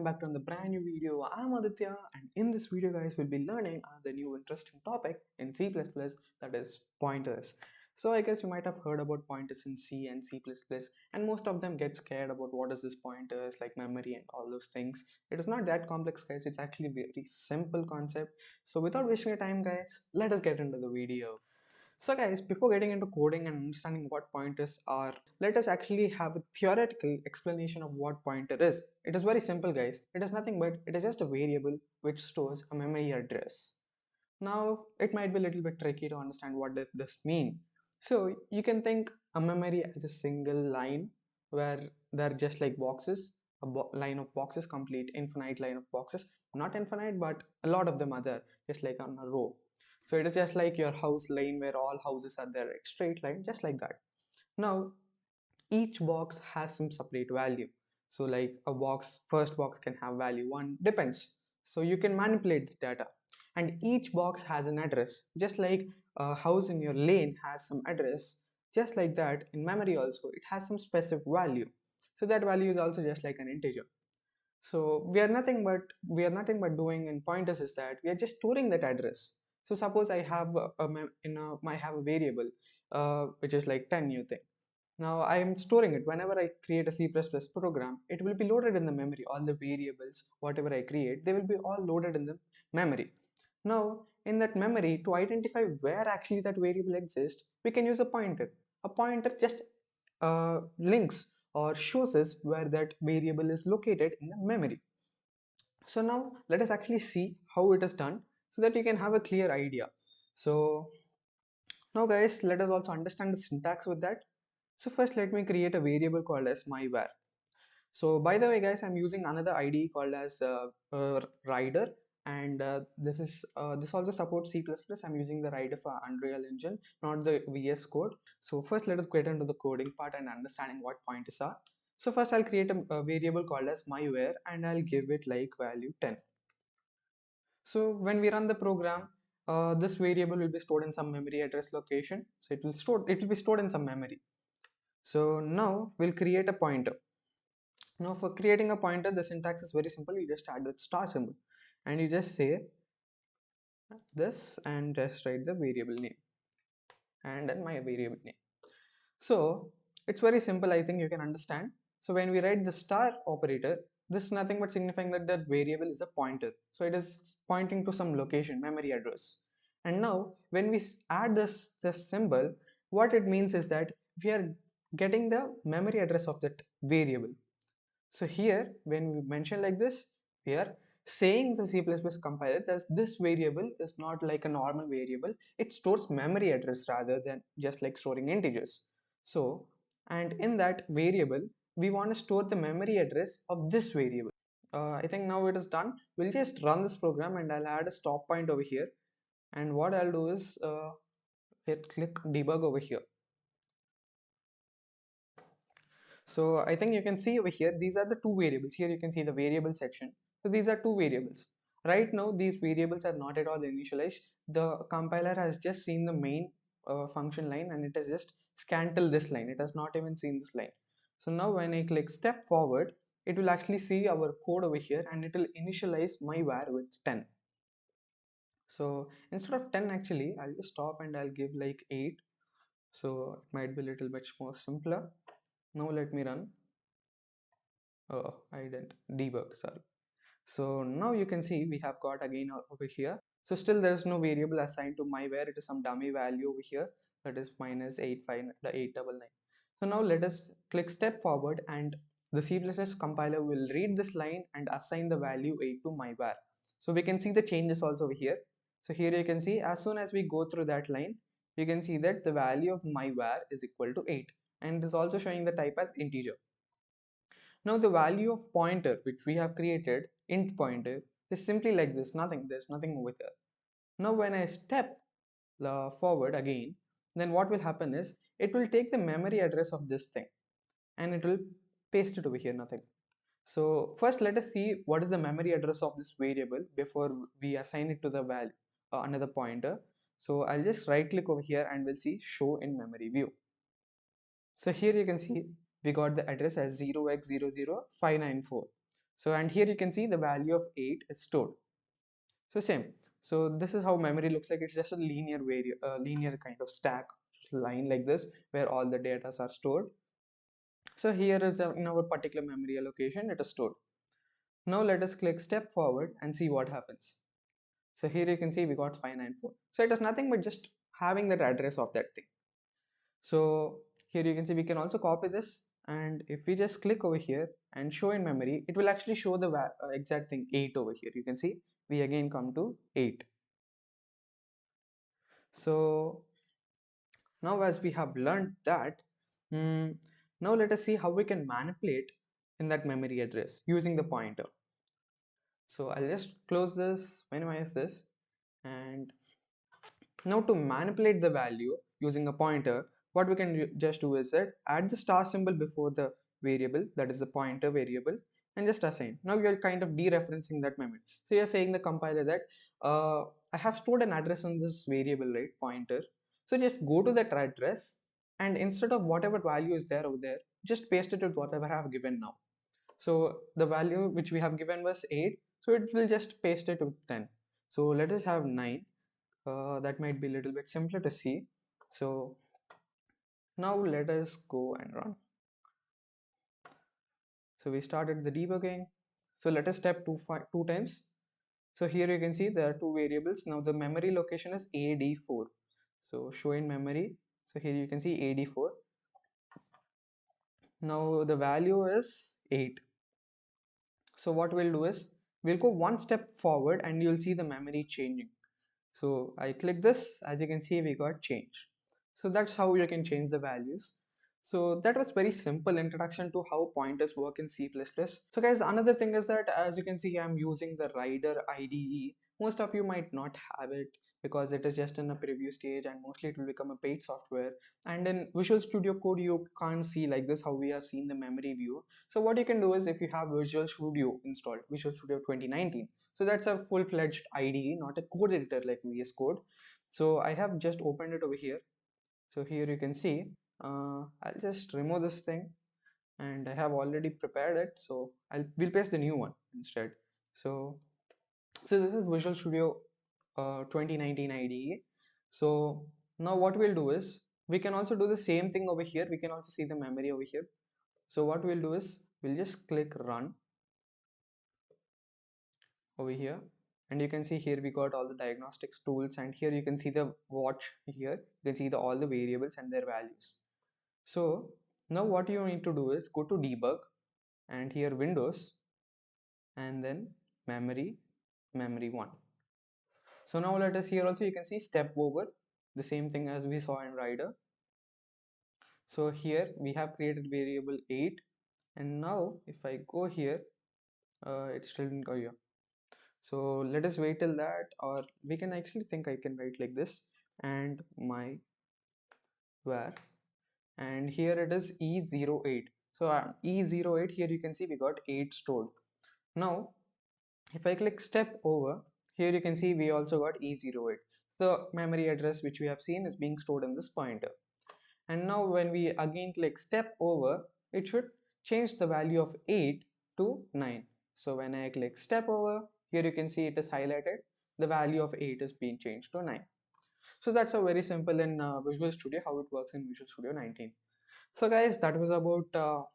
back to the brand new video. I'm Aditya, and in this video guys we'll be learning the new interesting topic in C++, that is pointers. So I guess you might have heard about pointers in C and C++, and most of them get scared about what is this pointers, like memory and all those things. It is not that complex guys, it's actually a very simple concept. So without wasting your time guys, let us get into the video. So guys, before getting into coding and understanding what pointers are, let us actually have a theoretical explanation of what pointer is. It is very simple guys. It is nothing but it is just a variable which stores a memory address. Now it might be a little bit tricky to understand what does this mean. So you can think a memory as a single line where they're just like boxes, a line of boxes, complete infinite line of boxes. Not infinite, but a lot of them are there, just like on a row. So it is just like your house line where all houses are there, like straight line, just like that. Now each box has some separate value. So like a box, first box can have value 1, depends. So you can manipulate the data, and each box has an address, just like a house in your lane has some address. Just like that, in memory also it has some specific value. So that value is also just like an integer. So we are nothing but doing in pointers is that we are just storing that address. So suppose I have I have a variable which is like 10 new thing. Now I am storing it. Whenever I create a C++ program, it will be loaded in the memory. All the variables, whatever I create, they will be all loaded in the memory. Now in that memory, to identify where actually that variable exists, we can use a pointer. A pointer just links or shows us where that variable is located in the memory. So now let us actually see how it is done so that you can have a clear idea. So now guys, let us also understand the syntax with that. So first let me create a variable called as myvar. So by the way guys, I'm using another IDE called as Rider, and this also supports C++. I'm using the Rider for Unreal Engine, not the VS Code. So first let us get into the coding part and understanding what pointers are. So first I'll create a variable called as myvar, and I'll give it like value 10. So when we run the program, this variable will be stored in some memory address location. So it will be stored in some memory. So now we'll create a pointer. Now for creating a pointer, the syntax is very simple. You just add the star symbol and you just say this and just write the variable name and then my variable name. So it's very simple. I think you can understand. So when we write the star operator, this is nothing but signifying that that variable is a pointer. So it is pointing to some location, memory address. And now when we add this symbol, what it means is that we are getting the memory address of that variable. So here, when we mention like this, we are saying the C++ compiler that this variable is not like a normal variable. It stores memory address rather than just like storing integers. So, and in that variable, we want to store the memory address of this variable. I think now it is done. We'll just run this program and I'll add a stop point over here. And what I'll do is click debug over here. So I think you can see over here, these are the two variables. Here you can see the variable section. So these are two variables. Right now, these variables are not at all initialized. The compiler has just seen the main function line and it has just scanned till this line. It has not even seen this line. So now when I click step forward, it will actually see our code over here and it will initialize my var with 10. So instead of 10 actually, I'll just stop and I'll give like 8. So it might be a little bit more simpler. Now let me run. Oh, I didn't debug, sorry. So now you can see we have got again over here. So still there is no variable assigned to myvar. It is some dummy value over here, that is minus 899. So now let us click step forward and the C++ compiler will read this line and assign the value 8 to myvar. So we can see the changes also over here. So here you can see as soon as we go through that line, you can see that the value of myvar is equal to 8 and it is also showing the type as integer. Now the value of pointer which we have created, int pointer, is simply like this, there's nothing over here. Now when I step forward again, then what will happen is it will take the memory address of this thing and it will paste it over here, nothing. So first let us see what is the memory address of this variable before we assign it to the value, another pointer. So I'll just right click over here and we'll see show in memory view. So here you can see we got the address as 0x00594. So, and here you can see the value of 8 is stored. So same. So this is how memory looks like. It's just a linear kind of stack line like this where all the data are stored. So here is in our particular memory allocation, it is stored. Now let us click step forward and see what happens. So here you can see we got 594. So it is nothing but just having that address of that thing. So here you can see we can also copy this, and if we just click over here and show in memory, it will actually show the exact thing 8 over here. You can see we again come to 8. So now as we have learned that, now let us see how we can manipulate in that memory address using the pointer. So I'll just close this, minimize this, and now to manipulate the value using a pointer, what we can just do is that add the star symbol before the variable, that is the pointer variable, and just assign. Now you're kind of dereferencing that memory. So you're saying the compiler that I have stored an address in this variable, right, pointer. So just go to that address, and instead of whatever value is there over there, just paste it with whatever I have given now. So the value which we have given was 8, so it will just paste it with 10. So let us have 9. That might be a little bit simpler to see. So now let us go and run. So we started the debugging. So let us step two times. So here you can see there are two variables. Now the memory location is AD4. So show in memory. So here you can see AD4. Now the value is 8. So what we'll do is we'll go one step forward and you'll see the memory changing. So I click this, as you can see we got change. So that's how you can change the values. So that was very simple introduction to how pointers work in C++. So guys, another thing is that as you can see I'm using the Rider IDE. Most of you might not have it because it is just in a preview stage and mostly it will become a paid software. And in Visual Studio Code you can't see like this how we have seen the memory view. So what you can do is if you have Visual Studio installed, Visual Studio 2019, so that's a full-fledged IDE, not a code editor like VS Code. So I have just opened it over here. So here you can see, I'll just remove this thing and I have already prepared it. So we'll paste the new one instead. So this is Visual Studio 2019 IDE. So now what we'll do is we can also do the same thing over here. We can also see the memory over here. So what we'll do is we'll just click run over here, and you can see here we got all the diagnostics tools, and here you can see the watch. Here you can see all the variables and their values. So now what you need to do is go to debug and here Windows and then memory 1. So now let us here also you can see step over, the same thing as we saw in Rider. So here we have created variable 8, and now if I go here, it still didn't go here. So let us wait till that, or we can actually think I can write like this, and my var, and here it is E08. So E08, here you can see we got 8 stored. Now if I click step over, here you can see we also got E08. The memory address which we have seen is being stored in this pointer. And now when we again click step over, it should change the value of 8 to 9. So when I click step over, here you can see it is highlighted. The value of 8 is being changed to 9. So that's a very simple in Visual Studio, how it works in Visual Studio 19. So guys, that was about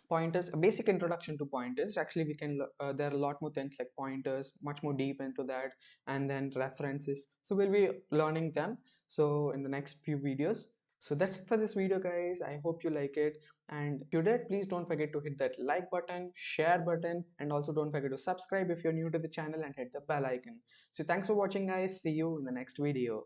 pointers, a basic introduction to pointers. Actually we can there are a lot more things like pointers, much more deep into that, and then references. So we'll be learning them so in the next few videos. So that's it for this video guys. I hope you like it, and if you did, please don't forget to hit that like button, share button, and also don't forget to subscribe if you're new to the channel and hit the bell icon. So thanks for watching guys. See you in the next video.